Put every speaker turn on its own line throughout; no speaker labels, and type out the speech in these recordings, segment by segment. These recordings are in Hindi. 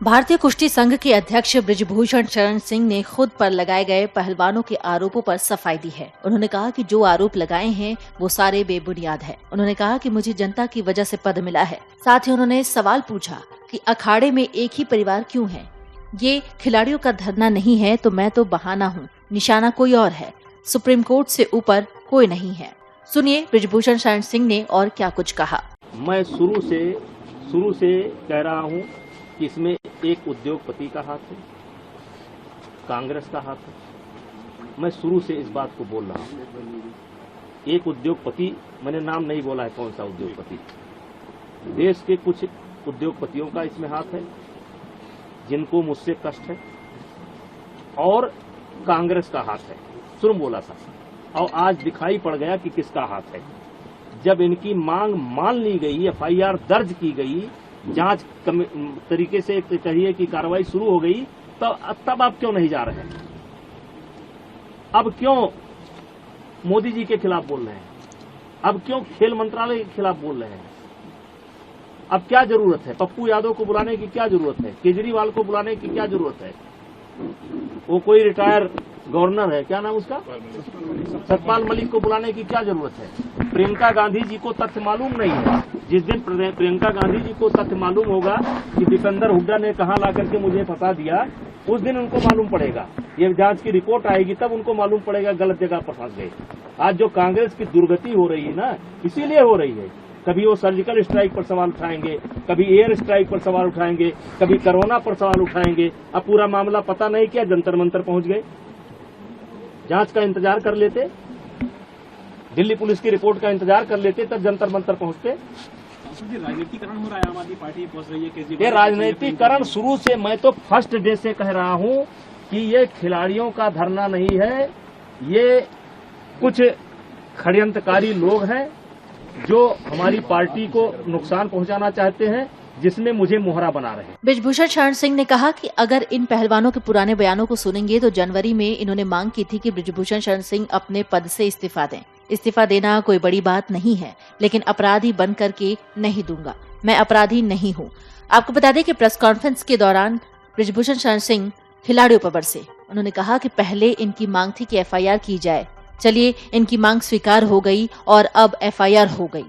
भारतीय कुश्ती संघ के अध्यक्ष बृजभूषण शरण सिंह ने खुद पर लगाए गए पहलवानों के आरोपों पर सफाई दी है। उन्होंने कहा कि जो आरोप लगाए हैं वो सारे बेबुनियाद है। उन्होंने कहा कि मुझे जनता की वजह से पद मिला है। साथ ही उन्होंने सवाल पूछा कि अखाड़े में एक ही परिवार क्यों है। ये खिलाड़ियों का धरना नहीं है तो मैं तो बहाना हूँ, निशाना कोई और है। सुप्रीम कोर्ट से ऊपर कोई नहीं है। सुनिए बृजभूषण शरण सिंह ने और क्या कुछ कहा।
मैं शुरू से कह रहा हूँ कि इसमें एक उद्योगपति का हाथ है, कांग्रेस का हाथ है। मैं शुरू से इस बात को बोल रहा हूँ। एक उद्योगपति, मैंने नाम नहीं बोला है कौन सा उद्योगपति, देश के कुछ उद्योगपतियों का इसमें हाथ है जिनको मुझसे कष्ट है, और कांग्रेस का हाथ है। शुरू बोला था और आज दिखाई पड़ गया कि किसका हाथ है। जब इनकी मांग मान ली गई, एफआईआर दर्ज की गई, जांच तरीके से कहिए कि कार्रवाई शुरू हो गई, तब आप क्यों नहीं जा रहे हैं? अब क्यों मोदी जी के खिलाफ बोल रहे हैं? अब क्यों खेल मंत्रालय के खिलाफ बोल रहे हैं? अब क्या जरूरत है? पप्पू यादव को बुलाने की क्या जरूरत है? केजरीवाल को बुलाने की क्या जरूरत है? वो कोई रिटायर गवर्नर है, क्या नाम उसका, सतपाल मलिक को बुलाने की क्या जरूरत है? प्रियंका गांधी जी को तथ्य मालूम नहीं है। जिस दिन प्रियंका गांधी जी को तथ्य मालूम होगा कि दीपेंद्र हुड्डा ने कहां ला करके मुझे फंसा दिया, उस दिन उनको मालूम पड़ेगा। ये जांच की रिपोर्ट आएगी तब उनको मालूम पड़ेगा गलत जगह पर फंस गए। आज जो कांग्रेस की दुर्गति हो रही है ना, इसीलिए हो रही है। कभी वो सर्जिकल स्ट्राइक पर सवाल उठाएंगे, कभी एयर स्ट्राइक पर सवाल उठाएंगे, कभी कोरोना पर सवाल उठाएंगे। अब पूरा मामला पता नहीं क्या जंतर मंतर पहुंच गए। जांच का इंतजार कर लेते, दिल्ली पुलिस की रिपोर्ट का इंतजार कर लेते, तब जंतर मंतर पहुंचते।
राजनीतिकरण हो रहा है, आम आदमी पार्टी पहुंच रही है।
ये राजनीतिकरण शुरू से, मैं तो फर्स्ट डे से कह रहा हूं कि ये खिलाड़ियों का धरना नहीं है, ये कुछ षड्यंत्रकारी लोग हैं जो हमारी पार्टी को नुकसान पहुंचाना चाहते हैं, जिसमें मुझे मोहरा बना रहे हैं।
बृजभूषण शरण सिंह ने कहा कि अगर इन पहलवानों के पुराने बयानों को सुनेंगे तो जनवरी में इन्होंने मांग की थी कि बृजभूषण शरण सिंह अपने पद से इस्तीफा दें। इस्तीफा देना कोई बड़ी बात नहीं है, लेकिन अपराधी बन करके नहीं दूंगा। मैं अपराधी नहीं हूँ। आपको बता दें कि प्रेस कॉन्फ्रेंस के दौरान बृजभूषण शरण सिंह खिलाड़ियों पर बरसे। उन्होंने कहा कि पहले इनकी मांग थी कि एफआईआर की जाए। चलिए, इनकी मांग स्वीकार हो गई और अब एफआईआर हो गई।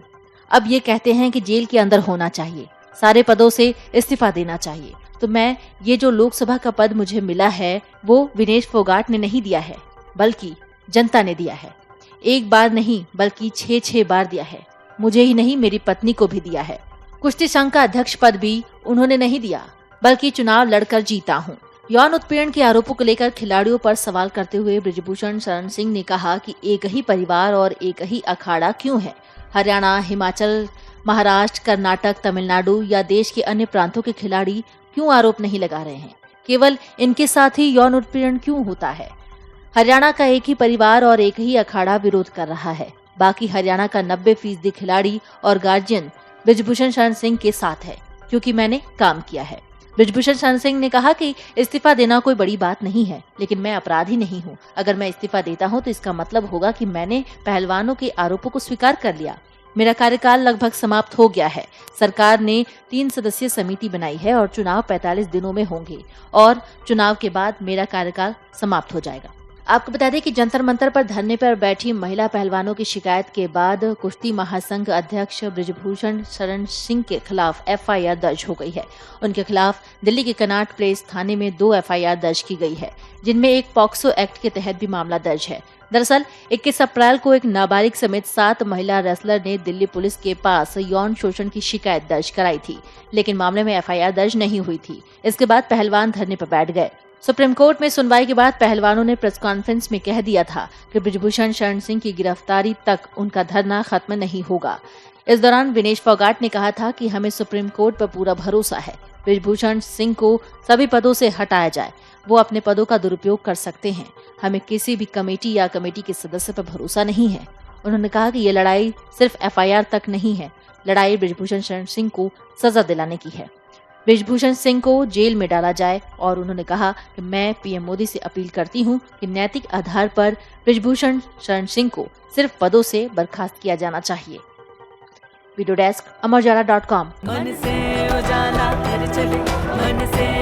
अब ये कहते हैं कि जेल के अंदर होना चाहिए, सारे पदों से इस्तीफा देना चाहिए। तो मैं, ये जो लोकसभा का पद मुझे मिला है वो विनेश फोगाट ने नहीं दिया है, बल्कि जनता ने दिया है। एक बार नहीं बल्कि 6 बार दिया है। मुझे ही नहीं, मेरी पत्नी को भी दिया है। कुश्ती संघ का अध्यक्ष पद भी उन्होंने नहीं दिया, बल्कि चुनाव लड़कर जीता हूँ। यौन उत्पीड़न के आरोपों को लेकर खिलाड़ियों पर सवाल करते हुए बृजभूषण शरण सिंह ने कहा कि एक ही परिवार और एक ही अखाड़ा क्यों है? हरियाणा, हिमाचल, महाराष्ट्र, कर्नाटक, तमिलनाडु या देश के अन्य प्रांतों के खिलाड़ी क्यों आरोप नहीं लगा रहे हैं? केवल इनके साथ ही यौन उत्पीड़न क्यों होता है? हरियाणा का एक ही परिवार और एक ही अखाड़ा विरोध कर रहा है। बाकी हरियाणा का 90% खिलाड़ी और गार्जियन बृजभूषण शरण सिंह के साथ है, क्योंकि मैंने काम किया है। बृजभूषण शरण सिंह ने कहा कि इस्तीफा देना कोई बड़ी बात नहीं है, लेकिन मैं अपराधी नहीं हूँ। अगर मैं इस्तीफा देता हूँ तो इसका मतलब होगा कि मैंने पहलवानों के आरोपों को स्वीकार कर लिया। मेरा कार्यकाल लगभग समाप्त हो गया है। सरकार ने 3 सदस्यीय समिति बनाई है और चुनाव 45 दिनों में होंगे और चुनाव के बाद मेरा कार्यकाल समाप्त हो जाएगा। आपको बता दें कि जंतर मंतर पर धरने पर बैठी महिला पहलवानों की शिकायत के बाद कुश्ती महासंघ अध्यक्ष बृजभूषण शरण सिंह के खिलाफ एफआईआर दर्ज हो गई है। उनके खिलाफ दिल्ली के कनॉट प्लेस थाने में 2 एफआईआर दर्ज की गई है, जिनमें एक पॉक्सो एक्ट के तहत भी मामला दर्ज है। दरअसल 21 अप्रैल को एक नाबालिग समेत 7 महिला रेसलर ने दिल्ली पुलिस के पास यौन शोषण की शिकायत दर्ज कराई थी, लेकिन मामले में एफआईआर दर्ज नहीं हुई थी। इसके बाद पहलवान धरने पर बैठ गए। सुप्रीम कोर्ट में सुनवाई के बाद पहलवानों ने प्रेस कॉन्फ्रेंस में कह दिया था कि बृजभूषण शरण सिंह की गिरफ्तारी तक उनका धरना खत्म नहीं होगा। इस दौरान विनेश फोगाट ने कहा था कि हमें सुप्रीम कोर्ट पर पूरा भरोसा है। बृजभूषण सिंह को सभी पदों से हटाया जाए। वो अपने पदों का दुरुपयोग कर सकते हैं। हमें किसी भी कमेटी या कमेटी के सदस्य पर भरोसा नहीं है। उन्होंने कहा कि ये लड़ाई सिर्फ एफआईआर तक नहीं है, लड़ाई बृजभूषण शरण सिंह को सजा दिलाने की है। बृजभूषण सिंह को जेल में डाला जाए और उन्होंने कहा कि मैं पीएम मोदी से अपील करती हूं कि नैतिक आधार पर बृजभूषण शरण सिंह को सिर्फ पदों से बर्खास्त किया जाना चाहिए। वीडियो डेस्क अमरउजाला.com।
मन से उजाला कर चले, मन से